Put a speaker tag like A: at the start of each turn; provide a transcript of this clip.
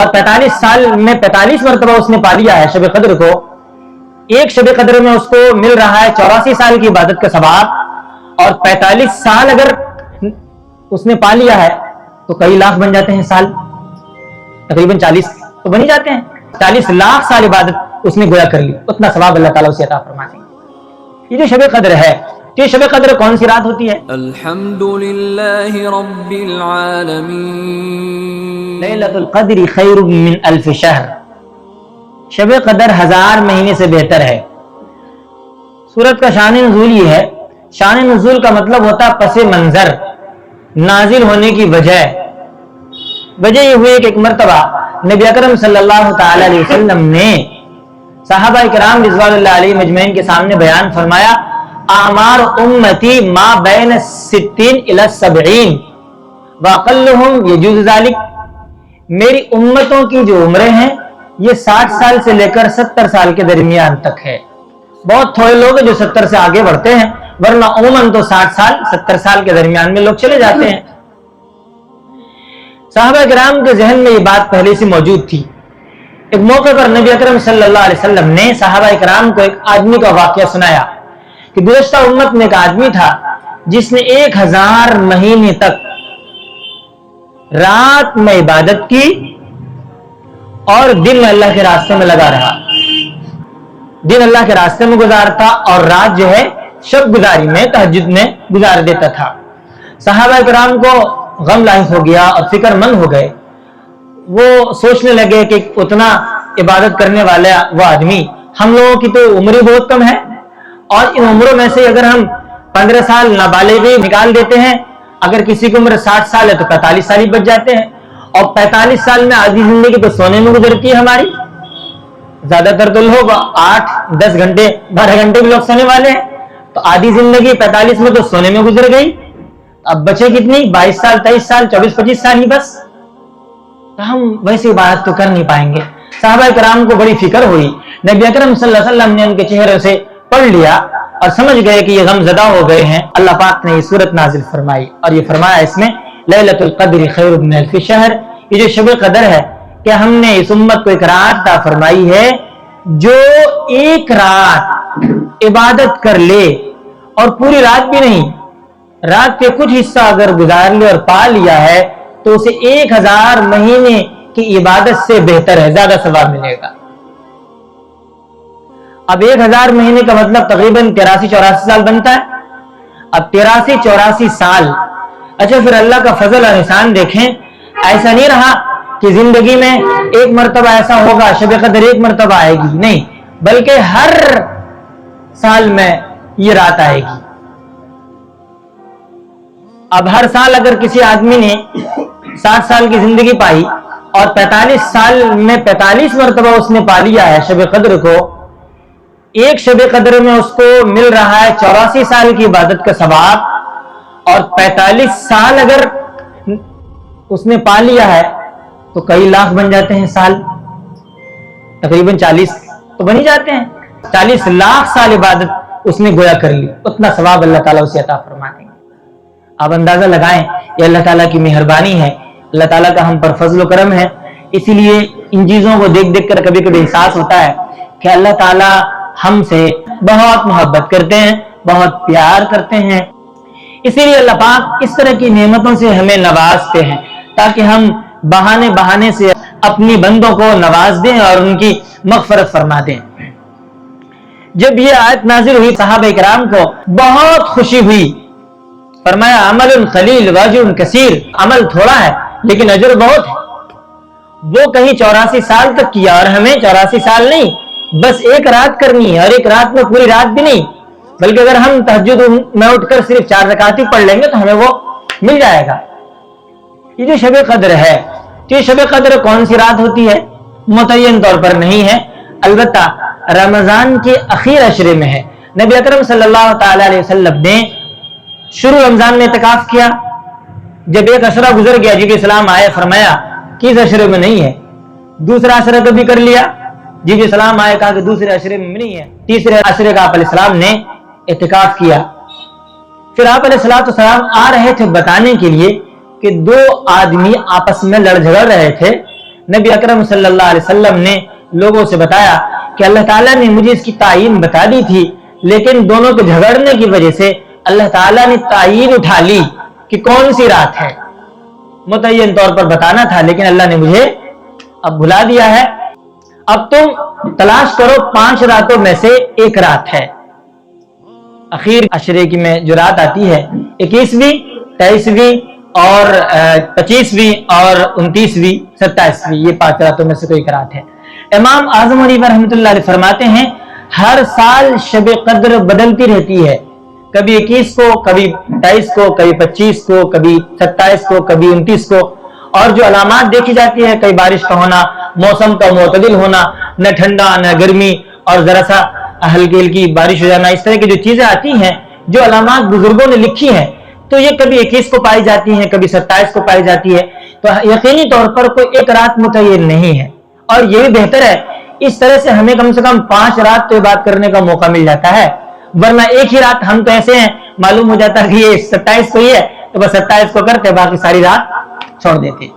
A: اور 45 سال میں 45 مرتبہ اس نے پا لیا ہے شب قدر کو. ایک شب قدر میں اس کو مل رہا ہے 84 سال کی عبادت کا ثواب, اور 45 سال اگر اس نے پا لیا ہے تو کئی لاکھ بن جاتے ہیں سال, تقریباً 40 تو بن ہی جاتے ہیں. 40 لاکھ سال عبادت اس نے گویا کر لی, اتنا ثواب اللہ تعالیٰ اسے عطا فرماتے ہیں. یہ جو شب قدر ہے, یہ شب قدر کون سی رات ہوتی ہے؟
B: الحمدللہ رب العالمین.
A: لیلۃ القدر خیر من الف شہر. شب قدر 1000 مہینے سے بہتر ہے. سورت کا شان نزول یہ ہے. شان نزول کا مطلب ہوتا ہے پس منظر, نازل ہونے کی وجہ. وجہ یہ ہوئی کہ ایک مرتبہ نبی اکرم صلی اللہ تعالی علیہ وسلم نے صحابہ کرام رضوان اللہ علیہ مجمعین کے سامنے بیان فرمایا, اعمار امتی ما بین 60 الی 70 واقلہم یجوز ذلک. میری امتوں کی جو عمریں ہیں یہ 60 سال سے لے کر 70 سال کے درمیان تک ہے. بہت تھوڑے لوگ ہیں جو 70 سے آگے بڑھتے ہیں, ورنہ عموماً تو 60 سال 70 سال کے درمیان میں لوگ چلے جاتے ہیں. صحابہ کرام کے ذہن میں یہ بات پہلے سے موجود تھی. ایک موقع پر نبی اکرم صلی اللہ علیہ وسلم نے صحابہ کرام کو ایک آدمی کا واقعہ سنایا کہ گزشتہ امت میں ایک آدمی تھا جس نے 1000 مہینے تک رات میں عبادت کی اور دن اللہ کے راستے میں لگا رہا. دن اللہ کے راستے میں گزارتا اور رات جو ہے شب گزاری میں تہجد میں گزار دیتا تھا. صحابہ کرام کو غم لاحق ہو گیا اور فکر مند ہو گئے. وہ سوچنے لگے کہ اتنا عبادت کرنے والا وہ آدمی, ہم لوگوں کی تو عمر بہت کم ہے, اور ان عمروں میں سے اگر ہم 15 سال نابالغی نکال دیتے ہیں, اگر کسی کی عمر 60 سال ہے تو 45 سال ہی بچ جاتے ہیں, اور 45 سال میں آدھی زندگی تو سونے میں گزرتی ہے ہماری. زیادہ تر تو لوگ 8-10 گھنٹے 12 گھنٹے بھی لوگ سونے والے ہیں, تو آدھی زندگی 45 میں تو سونے میں گزر گئی. اب بچے کتنی, 22 سال 23 سال 24-25 سال ہی بس. تو ہم ویسی عبادت تو کر نہیں پائیں گے. صحابہ کرام کو بڑی فکر ہوئی. نبی اکرم صلی اللہ علیہ وسلم نے ان کے چہرے سے پڑھ لیا اور سمجھ گئے کہ یہ غم زدہ ہو گئے ہیں. اللہ پاک نے یہ سورت نازل فرمائی اور یہ فرمایا اس میں لیلۃ القدر خیر من الف شہر. یہ جو شب قدر ہے کہ ہم نے اس امت کو ایک رات عطا فرمائی ہے جو ایک رات عبادت کر لے, اور پوری رات بھی نہیں, رات کے کچھ حصہ اگر گزار لے اور پا لیا ہے تو اسے 1000 مہینے کی عبادت سے بہتر ہے, زیادہ ثواب ملے گا. اب 1000 مہینے کا مطلب تقریباً 83-84 سال بنتا ہے. اب 83-84 سال. اچھا پھر اللہ کا فضل اور احسان دیکھیں, ایسا نہیں رہا کہ زندگی میں ایک مرتبہ ایسا ہوگا شب قدر ایک مرتبہ آئے گی, نہیں, بلکہ ہر سال میں یہ رات آئے گی. اب ہر سال اگر کسی آدمی نے 60 سال کی زندگی پائی اور 45 سال میں 45 مرتبہ اس نے پا لیا ہے شب قدر کو, ایک شب قدر میں اس کو مل رہا ہے 84 سال کی عبادت کا ثواب, اور 45 سال اگر اس نے پا لیا ہے تو کئی لاکھ بن جاتے ہیں سال, تقریباً 40 تو بن ہی جاتے ہیں. 40 لاکھ سال عبادت اس نے گویا کر لی, اتنا ثواب اللہ تعالیٰ اسے عطا فرماتے ہیں. آپ اندازہ لگائیں, یہ اللہ تعالیٰ کی مہربانی ہے, اللہ تعالیٰ کا ہم پر فضل و کرم ہے. اسی لیے ان چیزوں کو دیکھ دیکھ کر کبھی کبھی احساس ہوتا ہے کہ اللہ تعالیٰ ہم سے بہت محبت کرتے ہیں, بہت پیار کرتے ہیں. اسی لیے اللہ پاک اس طرح کی نعمتوں سے ہمیں نوازتے ہیں تاکہ ہم بہانے سے اپنی بندوں کو نواز دیں اور ان کی مغفرت فرما دیں. جب یہ آیت نازل ہوئی صحابہ کرام کو بہت خوشی ہوئی. فرمایا عمل قلیل واجر کثیر, عمل تھوڑا ہے لیکن اجر بہت ہے. وہ کہیں 84 سال تک کیا اور ہمیں 84 سال نہیں, بس ایک رات کرنی ہے, اور ایک رات میں پوری رات بھی نہیں, بلکہ اگر ہم تہجد میں اٹھ کر صرف 4 رکعت ہی پڑھ لیں گے تو ہمیں وہ مل جائے گا. یہ جو شب قدر ہے, تو یہ شب قدر کون سی رات ہوتی ہے متعین طور پر نہیں ہے, البتہ رمضان کے اخیر عشرے میں ہے. نبی اکرم صلی اللہ تعالی علیہ وسلم نے شروع رمضان میں اعتکاف کیا. جب ایک عشرہ گزر گیا, جبرائیل السلام آئے, فرمایا کہ اس عشرے میں نہیں ہے. دوسرا عشرہ تو بھی کر لیا, جبرائیل السلام آئے, کہا کہ دوسرے عشرے میں نہیں ہے. تیسرے عشرے کا آپ علیہ السلام نے اعتکاف کیا. پھر آپ علیہ السلام آ رہے تھے بتانے کے لیے کہ 2 آدمی آپس میں لڑ جھگڑ رہے تھے. نبی اکرم صلی اللہ علیہ وسلم نے لوگوں سے بتایا کہ اللہ تعالیٰ نے مجھے اس کی تعین بتا دی تھی، لیکن دونوں کے جھگڑنے کی وجہ سے اللہ تعالیٰ نے تعین اٹھا لی کہ کون سی رات ہے، متعین طور پر بتانا تھا لیکن اللہ نے مجھے اب بھلا دیا ہے۔ اب تم تلاش کرو 5 راتوں میں سے ایک رات ہے، اخیر عشرے کی میں جو رات آتی ہے 21ویں، 23ویں اور 25ویں اور 29ویں 27ویں، یہ 5 راتوں میں سے کوئی ایک رات ہے۔ امام اعظم حنیفہ رحمۃ اللہ علیہ فرماتے ہیں ہر سال شب قدر بدلتی رہتی ہے، کبھی 21 کو، کبھی 28 کو، کبھی 25 کو، کبھی 27 کو، کبھی 29 کو، اور جو علامات دیکھی جاتی ہے کئی بارش کا ہونا، موسم کا معتدل ہونا، نہ ٹھنڈا نہ گرمی اور ذرا سا ہلکی ہلکی بارش ہو جانا، اس طرح کی جو چیزیں آتی ہیں، جو علامات بزرگوں نے لکھی ہیں، تو یہ کبھی 21 کو پائی جاتی ہیں، کبھی 27 کو پائی جاتی ہے، تو یقینی طور پر کوئی ایک رات متعین نہیں ہے، اور یہ بھی بہتر ہے۔ اس طرح سے ہمیں کم سے کم 5 رات تو عبادت کرنے کا موقع مل جاتا ہے، ورنہ ایک ہی رات ہم تو ایسے ہیں، معلوم ہو جاتا ہے کہ یہ 27 کو ہی ہے تو بس 27 کو کرتے، باقی ساری رات چھوڑ دیتے۔